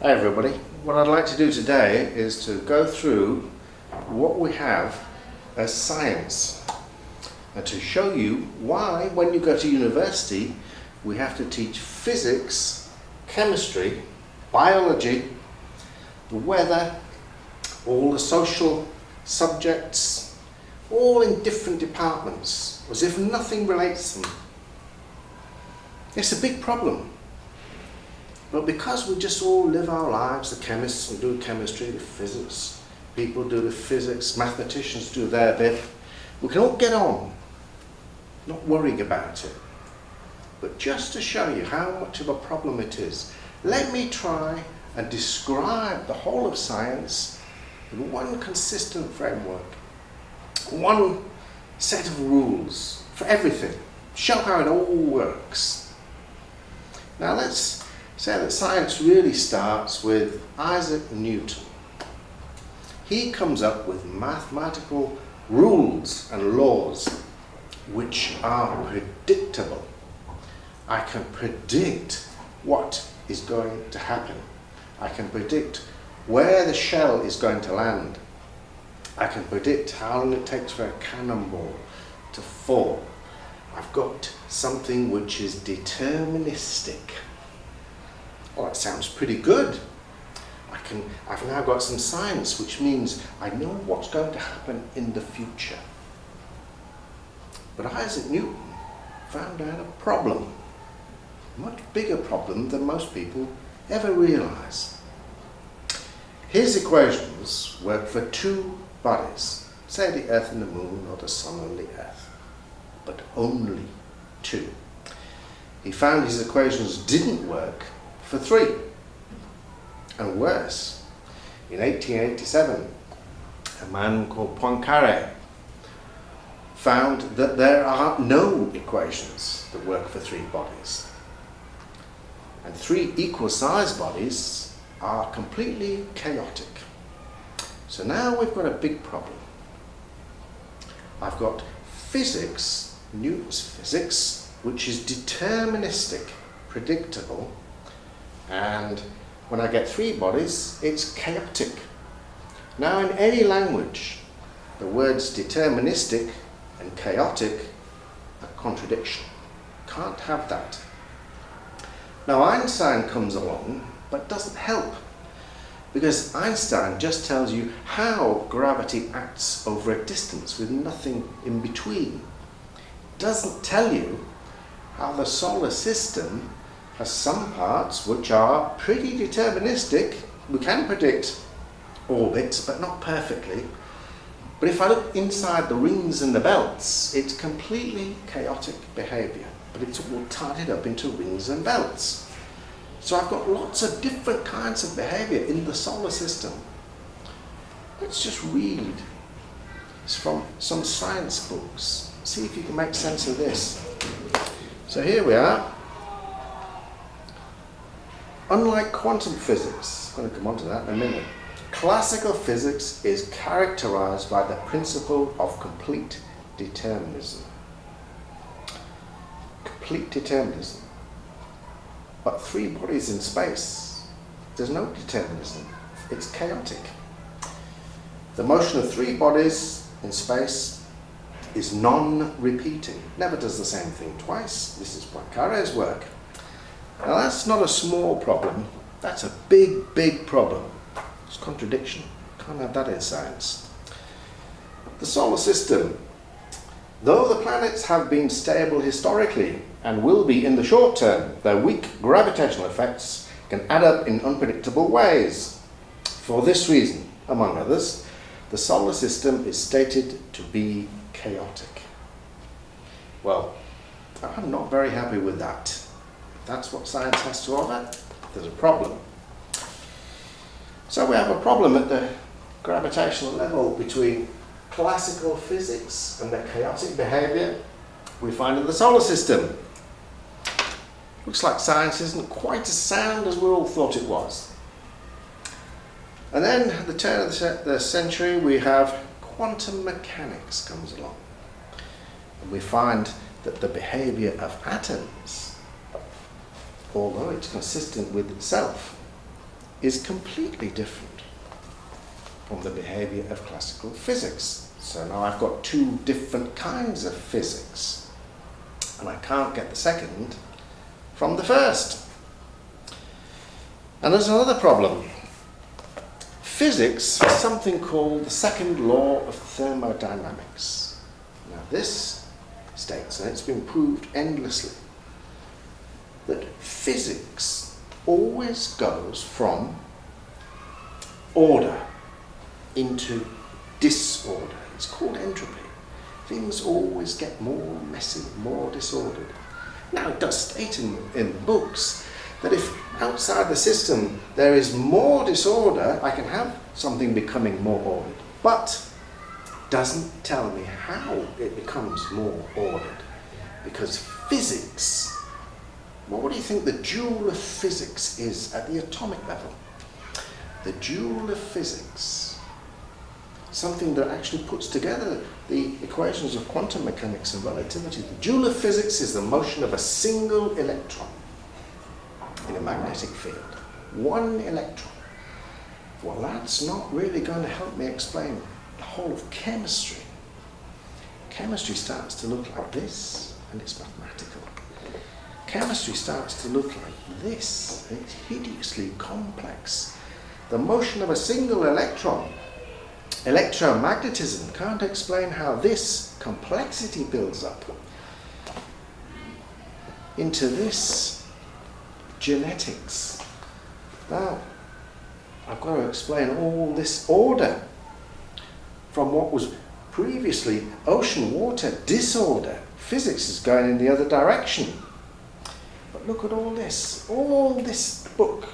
Hi everybody. What I'd like to do today is to go through what we have as science and to show you why when you go to university we have to teach physics, chemistry, biology, the weather, all the social subjects, all in different departments as if nothing relates to them. It's a big problem. But because we just all live our lives, the chemists will do chemistry, the physics, people do the physics, mathematicians do their bit, we can all get on, not worrying about it. But just to show you how much of a problem it is, let me try and describe the whole of science in one consistent framework, one set of rules for everything, show how it all works. Now let's say that science really starts with Isaac Newton. He comes up with mathematical rules and laws which are predictable. I can predict what is going to happen. I can predict where the shell is going to land. I can predict how long it takes for a cannonball to fall. I've got something which is deterministic. Well, that sounds pretty good. I've now got some science, which means I know what's going to happen in the future. But Isaac Newton found out a problem, a much bigger problem than most people ever realise. His equations work for two bodies, say the Earth and the Moon, or the Sun and the Earth, but only two. He found his equations didn't work for three. And worse, in 1887, a man called Poincaré found that there are no equations that work for three bodies. And three equal-sized bodies are completely chaotic. So now we've got a big problem. I've got physics, Newton's physics, which is deterministic, predictable, and when I get three bodies, it's chaotic. Now in any language, the words deterministic and chaotic are contradiction. Can't have that. Now Einstein comes along, but doesn't help, because Einstein just tells you how gravity acts over a distance with nothing in between. Doesn't tell you how the solar system has some parts which are pretty deterministic. We can predict orbits, but not perfectly. But if I look inside the rings and the belts, it's completely chaotic behaviour, but it's all tied up into rings and belts. So I've got lots of different kinds of behaviour in the solar system. Let's just read from some science books. See if you can make sense of this. So here we are. Unlike quantum physics, I'm going to come on to that in a minute, classical physics is characterized by the principle of complete determinism. Complete determinism. But three bodies in space, there's no determinism. It's chaotic. The motion of three bodies in space is non-repeating. Never does the same thing twice. This is Poincaré's work. Now that's not a small problem, that's a big, big problem. It's contradiction. Can't have that in science. The solar system. Though the planets have been stable historically and will be in the short term, their weak gravitational effects can add up in unpredictable ways. For this reason, among others, the solar system is stated to be chaotic. Well, I'm not very happy with that. That's what science has to offer. There's a problem. So we have a problem at the gravitational level between classical physics and the chaotic behaviour we find in the solar system. Looks like science isn't quite as sound as we all thought it was. And then at the turn of the century we have quantum mechanics comes along. And we find that the behaviour of atoms, although it's consistent with itself, is completely different from the behavior of classical physics. So now I've got two different kinds of physics, and I can't get the second from the first. And there's another problem. Physics has something called the Second Law of Thermodynamics. Now this states, and it's been proved endlessly, that physics always goes from order into disorder. It's called entropy. Things always get more messy, more disordered. Now it does state in books that if outside the system there is more disorder, I can have something becoming more ordered. But it doesn't tell me how it becomes more ordered. Because physics, well, what do you think the joule of physics is at the atomic level? The joule of physics, something that actually puts together the equations of quantum mechanics and relativity. The joule of physics is the motion of a single electron in a magnetic field. One electron. Well, that's not really going to help me explain the whole of chemistry. Chemistry starts to look like this, and it's mathematical. Chemistry starts to look like this, and it's hideously complex. The motion of a single electron, electromagnetism, can't explain how this complexity builds up into this genetics. Now, I've got to explain all this order from what was previously ocean water disorder. Physics is going in the other direction. But look at all this. All this book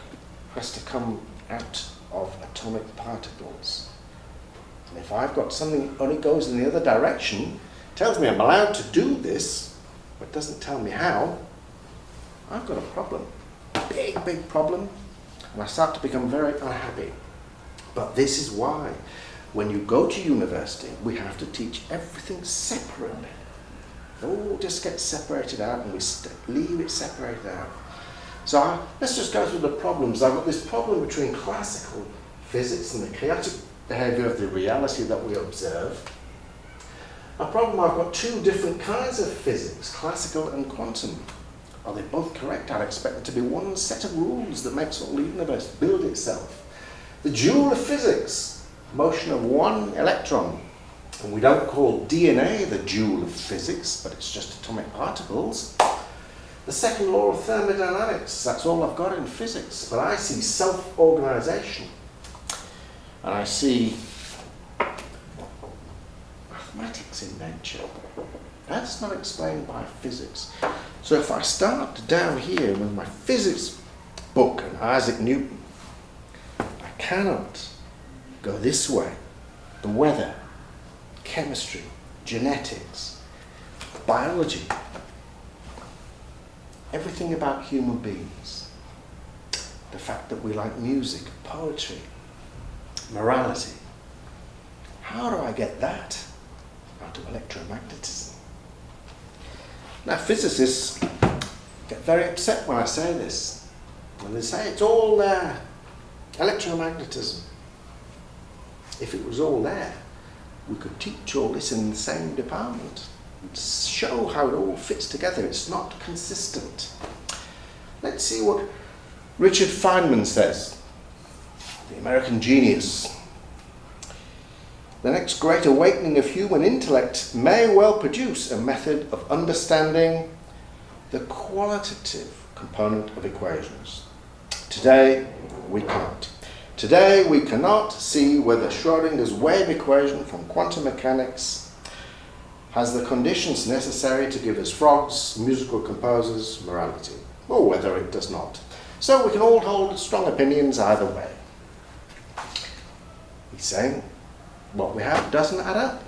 has to come out of atomic particles. And if I've got something only goes in the other direction, tells me I'm allowed to do this, but doesn't tell me how, I've got a problem. Big, big problem. And I start to become very unhappy. But this is why when you go to university, we have to teach everything separately. It all just gets separated out, and we leave it separated out. So let's just go through the problems. I've got this problem between classical physics and the chaotic behavior of the reality that we observe. A problem, I've got two different kinds of physics, classical and quantum. Are they both correct? I'd expect there to be one set of rules that makes all the universe build itself. The joule of physics, motion of one electron. And we don't call DNA the joule of physics, but it's just atomic particles. The second law of thermodynamics, that's all I've got in physics. But I see self-organization. And I see mathematics in nature. That's not explained by physics. So if I start down here with my physics book and Isaac Newton, I cannot go this way. The weather, chemistry, genetics, biology, everything about human beings, the fact that we like music, poetry, morality. How do I get that out of electromagnetism? Now, physicists get very upset when I say this. When they say it's all there, electromagnetism. If it was all there, we could teach all this in the same department and show how it all fits together. It's not consistent. Let's see what Richard Feynman says, the American genius. The next great awakening of human intellect may well produce a method of understanding the qualitative component of equations. Today, we can't. Today, we cannot see whether Schrödinger's wave equation from quantum mechanics has the conditions necessary to give us frogs, musical composers, morality, or whether it does not. So we can all hold strong opinions either way. He's saying, what we have doesn't add up.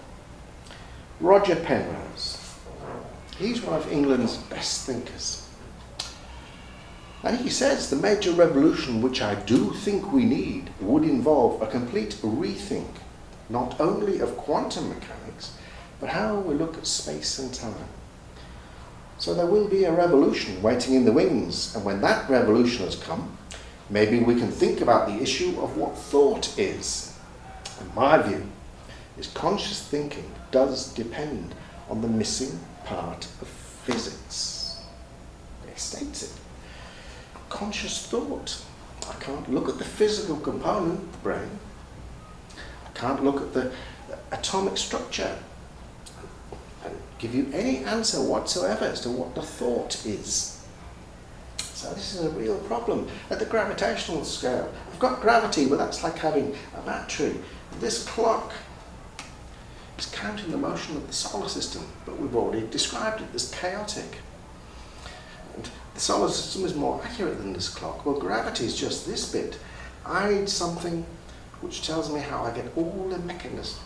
Roger Penrose, he's one of England's best thinkers. And he says the major revolution which I do think we need would involve a complete rethink, not only of quantum mechanics, but how we look at space and time. So there will be a revolution waiting in the wings, and when that revolution has come, Maybe we can think about the issue of what thought is. In my view, is conscious thinking does depend on the missing part of physics. It states it. Conscious thought. I can't look at the physical component, the brain. I can't look at the atomic structure and give you any answer whatsoever as to what the thought is. So this is a real problem. At the gravitational scale, I've got gravity, but that's like having a battery. This clock is counting the motion of the solar system, but we've already described it as chaotic. And the solar system is more accurate than this clock. Well, gravity is just this bit. I need something which tells me how I get all the mechanism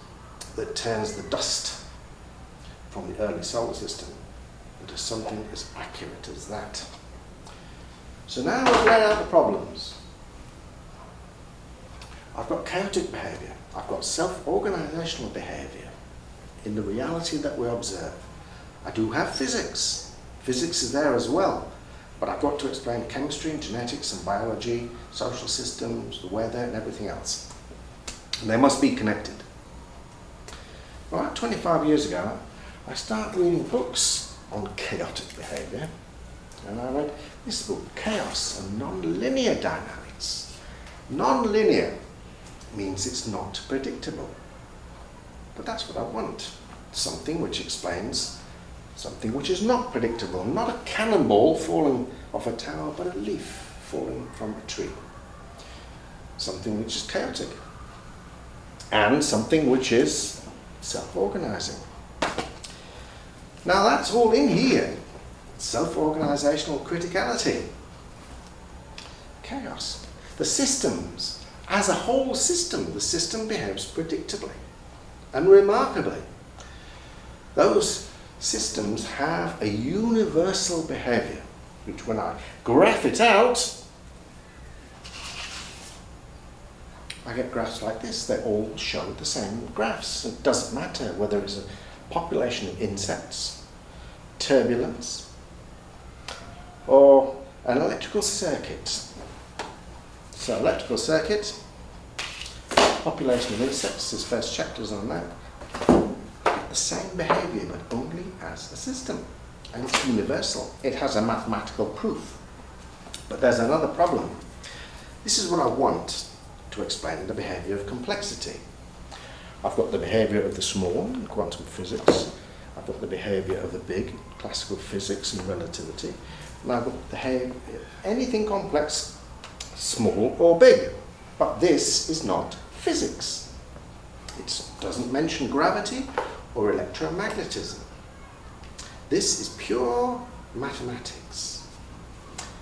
that turns the dust from the early solar system into something as accurate as that. So now I've laid out the problems. I've got chaotic behaviour. I've got self-organisational behaviour in the reality that we observe. I do have physics. Physics is there as well. But I've got to explain chemistry and genetics and biology, social systems, the weather and everything else. And they must be connected. About 25 years ago, I started reading books on chaotic behaviour. And I read this book, Chaos and Nonlinear Dynamics. Nonlinear means it's not predictable. But that's what I want. Something which explains something which is not predictable. Not a cannonball falling off a tower, but a leaf falling from a tree. Something which is chaotic. And something which is self-organising. Now that's all in here. Self-organisational criticality. Chaos. The systems. As a whole system, the system behaves predictably and remarkably. Those systems have a universal behaviour, which when I graph it out, I get graphs like this. They all show the same graphs. It doesn't matter whether it's a population of insects, turbulence, or an electrical circuit. So electrical circuit, population of insects, his first chapters on that, the same behaviour but only as a system. And it's universal. It has a mathematical proof. But there's another problem. This is what I want to explain the behaviour of complexity. I've got the behaviour of the small in quantum physics. I've got the behaviour of the big, classical physics and relativity. And I've got the behaviour of anything complex, small or big. But this is not physics. It doesn't mention gravity or electromagnetism. This is pure mathematics.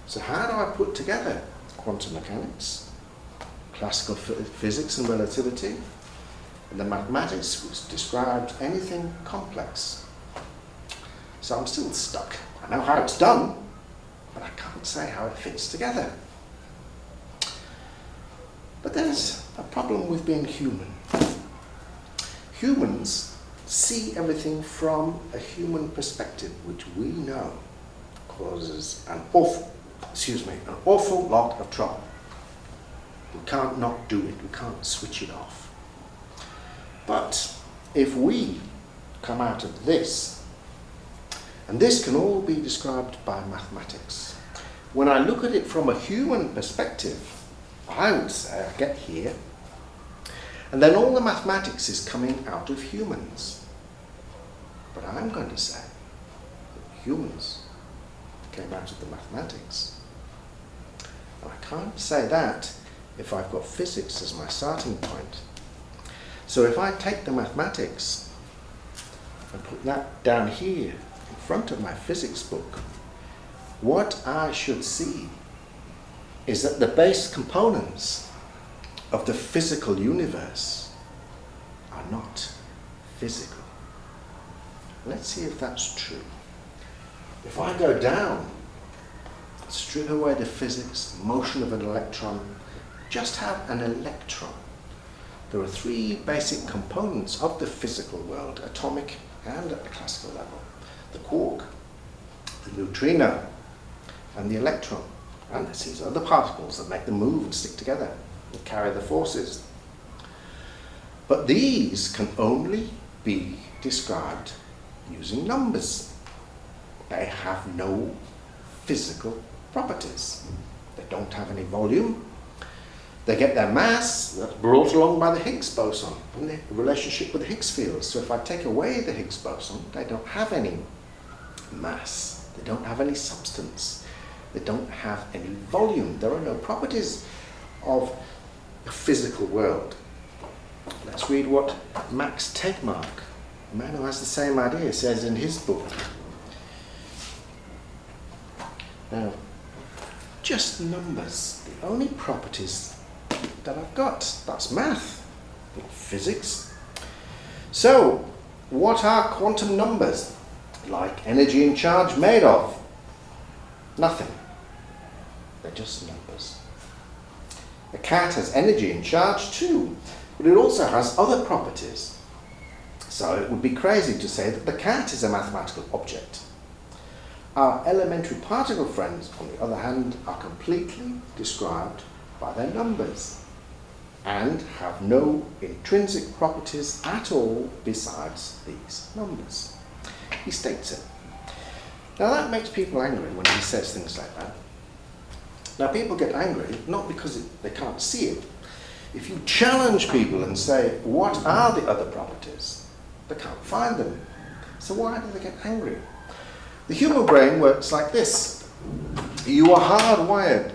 So how do I put together quantum mechanics, classical physics and relativity, and the mathematics which describes anything complex? So I'm still stuck. I know how it's done, but I can't say how it fits together. But there's a problem with being human. Humans see everything from a human perspective, which we know causes an awful lot of trouble. We can't not do it. We can't switch it off. But if we come out of this, and this can all be described by mathematics, when I look at it from a human perspective, I would say I get here, and then all the mathematics is coming out of humans. But I'm going to say that humans came out of the mathematics. And I can't say that if I've got physics as my starting point. So if I take the mathematics and put that down here in front of my physics book, what I should see is that the base components of the physical universe are not physical. Let's see if that's true. If I go down, strip away the physics, motion of an electron, just have an electron. There are three basic components of the physical world, atomic and at the classical level. The quark, the neutrino, and the electron. And there's these other particles that make them move and stick together and carry the forces. But these can only be described using numbers. They have no physical properties. They don't have any volume. They get their mass that's brought along by the Higgs boson and the relationship with the Higgs field. So if I take away the Higgs boson, they don't have any mass. They don't have any substance. They don't have any volume. There are no properties of the physical world. Let's read what Max Tegmark, a man who has the same idea, says in his book. Now, just numbers, the only properties that I've got. That's math, not physics. So, what are quantum numbers, like energy and charge, made of? Nothing. They're just numbers. A cat has energy and charge too, but it also has other properties. So it would be crazy to say that the cat is a mathematical object. Our elementary particle friends, on the other hand, are completely described by their numbers and have no intrinsic properties at all besides these numbers. He states it. Now that makes people angry when he says things like that. Now people get angry not because they can't see it. If you challenge people and say, what are the other properties? They can't find them. So why do they get angry? The human brain works like this. You are hardwired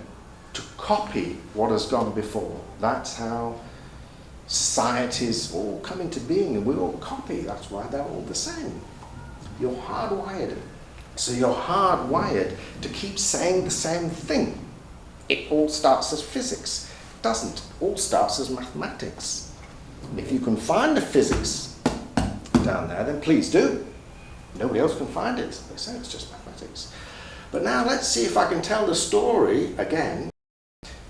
to copy what has gone before. That's how societies all come into being, and we all copy. That's why they're all the same. You're hardwired. So you're hardwired to keep saying the same thing. It all starts as physics. It doesn't. It all starts as mathematics. If you can find the physics down there, then please do. Nobody else can find it. They say it's just mathematics. But now let's see if I can tell the story again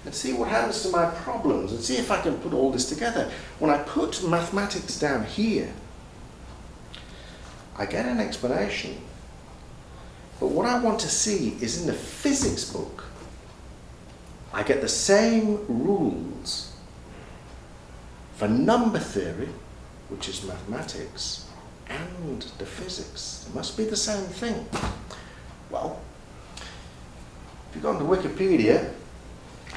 and see what happens to my problems and see if I can put all this together. When I put mathematics down here, I get an explanation. But what I want to see is in the physics book, I get the same rules for number theory, which is mathematics, and the physics. It must be the same thing. Well, if you go onto Wikipedia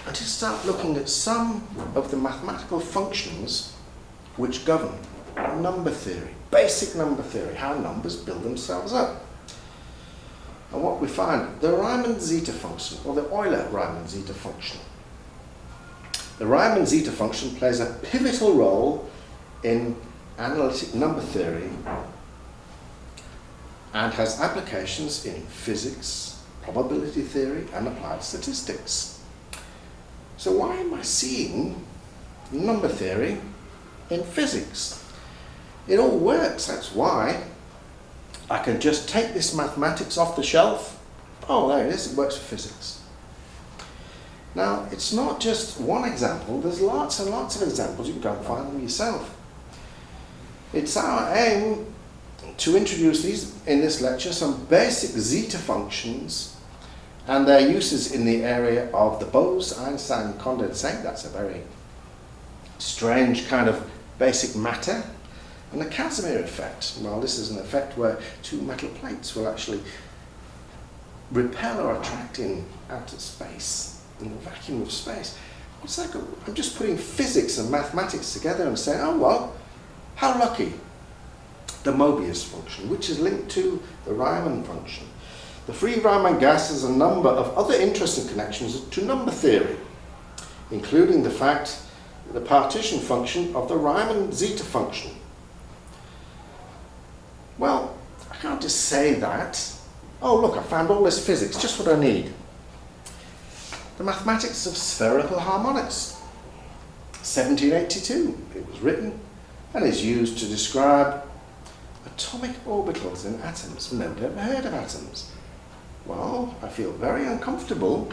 and just start looking at some of the mathematical functions which govern number theory, basic number theory, how numbers build themselves up. And what we find, the Riemann zeta function, or the Euler-Riemann zeta function. The Riemann zeta function plays a pivotal role in analytic number theory and has applications in physics, probability theory, and applied statistics. So why am I seeing number theory in physics? It all works, that's why. I can just take this mathematics off the shelf. Oh, there it is, it works for physics. Now, it's not just one example, there's lots and lots of examples, you can go and find them yourself. It's our aim to introduce these in this lecture, some basic zeta functions and their uses in the area of the Bose-Einstein condensate. That's a very strange kind of basic matter. And the Casimir effect, well, this is an effect where two metal plates will actually repel or attract in outer space, in the vacuum of space. What's that? I'm just putting physics and mathematics together and saying, oh, well, how lucky. The Mobius function, which is linked to the Riemann function. The free Riemann gas has a number of other interesting connections to number theory, including the fact that the partition function of the Riemann zeta function. Well, I can't just say that. Oh, look, I found all this physics, just what I need. The mathematics of spherical harmonics, 1782. It was written and is used to describe atomic orbitals in atoms. Nobody ever heard of atoms. Well, I feel very uncomfortable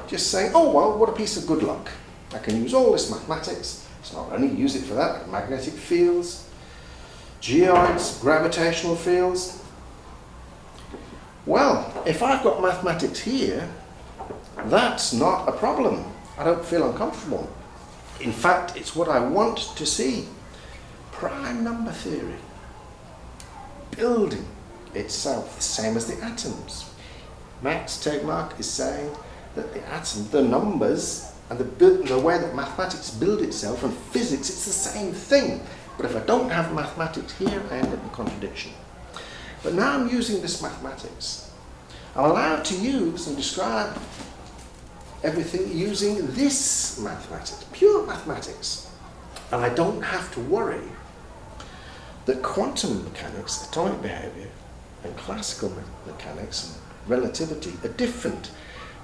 just saying, oh, well, what a piece of good luck. I can use all this mathematics. It's not only use it for that, but magnetic fields, geoids, gravitational fields. Well, if I've got mathematics here, That's not a problem. I don't feel uncomfortable. In fact, it's what I want to see. Prime number theory. Building itself the same as the atoms. Max Tegmark is saying that the atoms, the numbers, and the way that mathematics build itself, and physics, it's the same thing. But if I don't have mathematics here, I end up in contradiction. But now I'm using this mathematics. I'm allowed to use and describe everything using this mathematics, pure mathematics. And I don't have to worry that quantum mechanics, atomic behavior, and classical mechanics and relativity are different,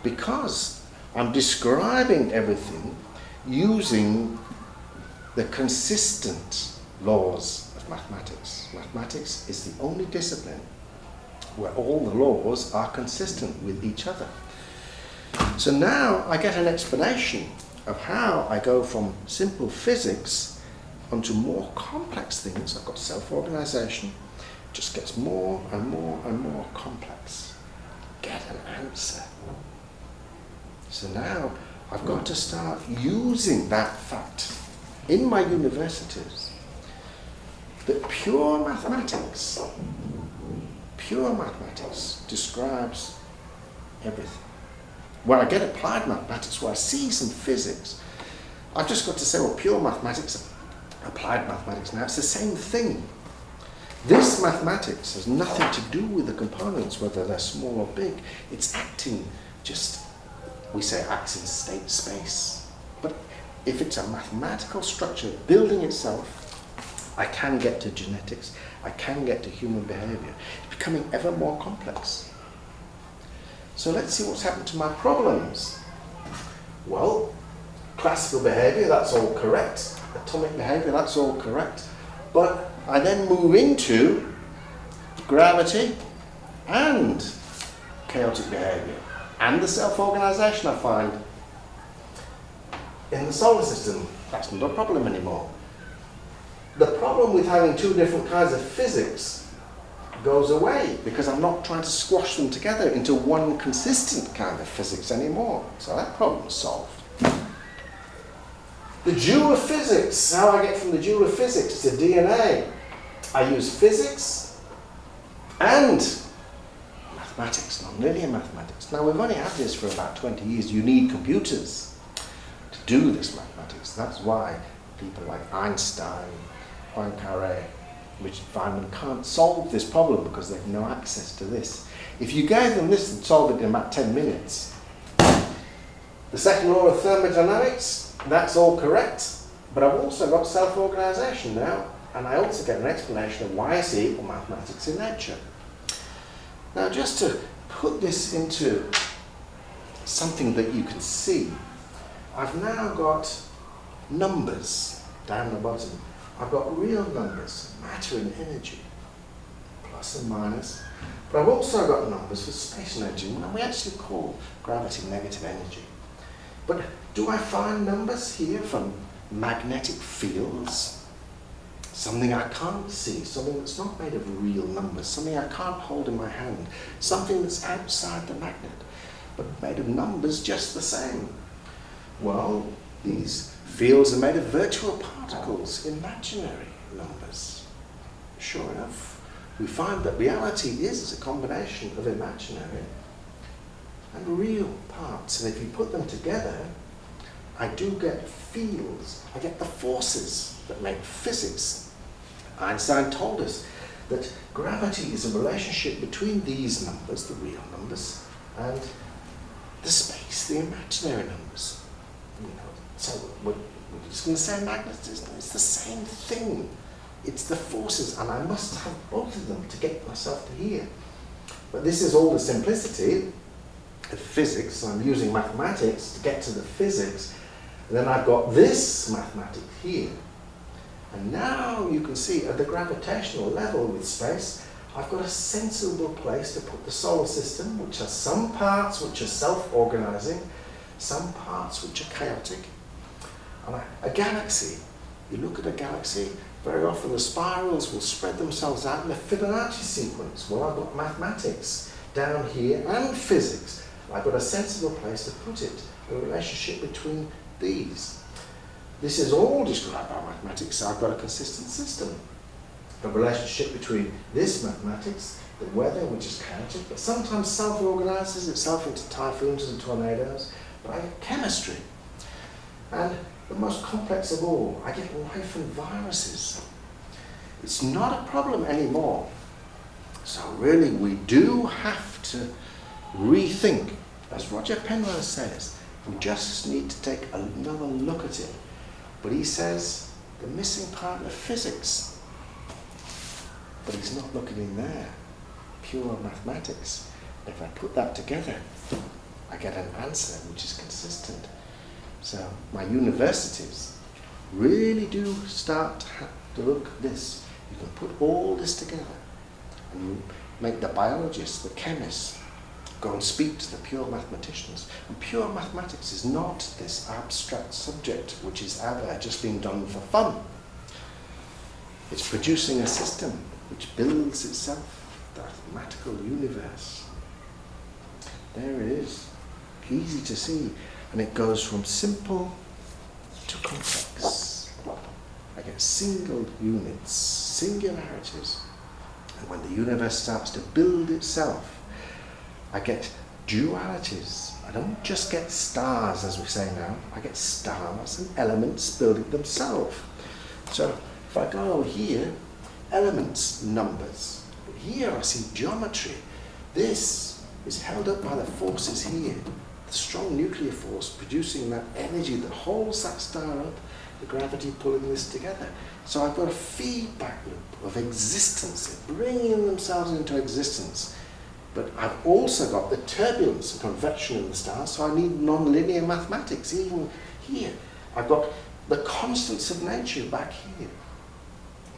because I'm describing everything using the consistent laws of mathematics. Mathematics is the only discipline where all the laws are consistent with each other. So now I get an explanation of how I go from simple physics onto more complex things. I've got self-organization. It just gets more and more and more complex. Get an answer. So now I've got to start using that fact in my universities that pure mathematics describes everything. When I get applied mathematics, where I see some physics, I've just got to say, well, pure mathematics, applied mathematics, now it's the same thing. This mathematics has nothing to do with the components, whether they're small or big. It's acting just, we say acts in state space. But if it's a mathematical structure building itself, I can get to genetics, I can get to human behavior. It's becoming ever more complex. So let's see what's happened to my problems. Well, classical behavior, that's all correct. Atomic behavior, that's all correct. But I then move into gravity and chaotic behavior and the self-organization I find in the solar system. That's not a problem anymore. The problem with having two different kinds of physics goes away because I'm not trying to squash them together into one consistent kind of physics anymore. So that problem is solved. The Jew of physics, how I get from the Jew of physics to DNA. I use physics and mathematics, nonlinear mathematics. Now we've only had this for about 20 years. You need computers to do this mathematics. That's why people like Einstein, Poincaré, Richard Feynman can't solve this problem because they have no access to this. If you gave them this, they'd solve it in about 10 minutes. The second law of thermodynamics, that's all correct, but I've also got self-organization now, and I also get an explanation of why I see equal mathematics in nature. Now, just to put this into something that you can see, I've now got numbers down the bottom. I've got real numbers, matter and energy, plus and minus, but I've also got numbers for space and energy, and we actually call gravity negative energy. But do I find numbers here from magnetic fields? Something I can't see, something that's not made of real numbers, something I can't hold in my hand, something that's outside the magnet, but made of numbers just the same. Well, these fields are made of virtual particles, imaginary numbers. Sure enough, we find that reality is a combination of imaginary and real parts, and if you put them together, I do get fields. I get the forces that make physics. Einstein told us that gravity is a relationship between these numbers, the real numbers, and the space, the imaginary numbers. You know, so we're just going to say magnetism. It's the same thing. It's the forces, and I must have both of them to get myself to here. But this is all the simplicity of physics. I'm using mathematics to get to the physics. And then I've got this mathematics here. And now you can see at the gravitational level with space, I've got a sensible place to put the solar system, which has some parts which are self-organizing, some parts which are chaotic. And a galaxy, you look at a galaxy, very often the spirals will spread themselves out in a Fibonacci sequence. Well, I've got mathematics down here and physics. I've got a sensible place to put it, a relationship between these. This is all described by mathematics, so I've got a consistent system. A relationship between this mathematics, the weather, which is chaotic, but sometimes self-organizes itself into typhoons and tornadoes, but I get chemistry. And the most complex of all, I get life and viruses. It's not a problem anymore. So really, we do have to rethink. As Roger Penrose says, we just need to take another look at it. But he says, the missing part of physics. But he's not looking in there. Pure mathematics. If I put that together, I get an answer which is consistent. So my universities really do start to look at this. You can put all this together and you make the biologists, the chemists, go and speak to the pure mathematicians. And pure mathematics is not this abstract subject which is out there just being done for fun. It's producing a system which builds itself, the mathematical universe. There it is, easy to see. And it goes from simple to complex. I get single units, singularities. And when the universe starts to build itself, I get dualities. I don't just get stars, as we say now. I get stars and elements building themselves. So if I go over here, elements, numbers. But here I see geometry. This is held up by the forces here. The strong nuclear force producing that energy that holds that star up, the gravity pulling this together. So I've got a feedback loop of existence, bringing themselves into existence. But I've also got the turbulence and convection in the stars, so I need nonlinear mathematics even here. I've got the constants of nature back here,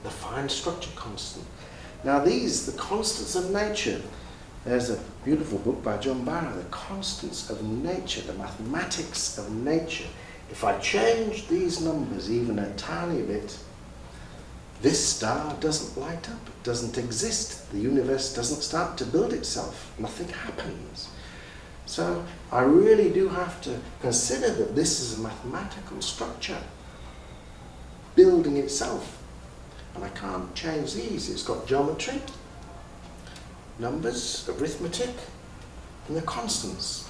the fine structure constant. Now these, the constants of nature, there's a beautiful book by John Barrow, The Constants of Nature, the mathematics of nature. If I change these numbers even a tiny bit, this star doesn't light up, it doesn't exist. The universe doesn't start to build itself. Nothing happens. So I really do have to consider that this is a mathematical structure building itself. And I can't change these. It's got geometry, numbers, arithmetic, and the constants.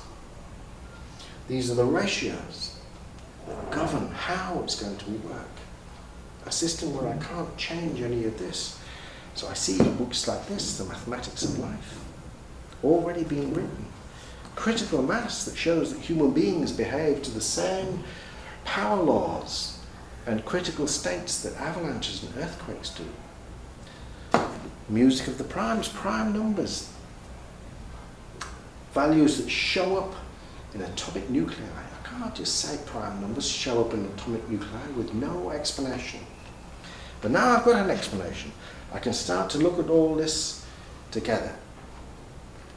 These are the ratios that govern how it's going to work. A system where I can't change any of this. So I see books like this, The Mathematics of Life, already being written. Critical mass that shows that human beings behave to the same power laws and critical states that avalanches and earthquakes do. Music of the primes, prime numbers. Values that show up in atomic nuclei. I can't just say prime numbers show up in atomic nuclei with no explanation. But now I've got an explanation. I can start to look at all this together.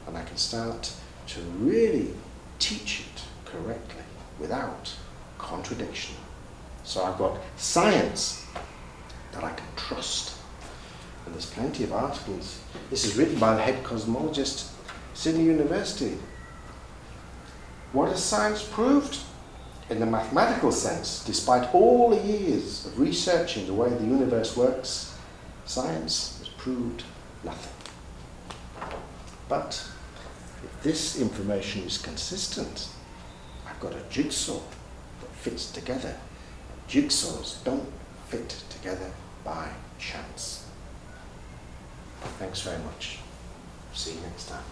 And I can start to really teach it correctly without contradiction. So I've got science that I can trust. And there's plenty of articles. This is written by the head cosmologist, Sydney University. What has science proved? In the mathematical sense, despite all the years of researching the way the universe works, science has proved nothing. But if this information is consistent, I've got a jigsaw that fits together. Jigsaws don't fit together by chance. Thanks very much. See you next time.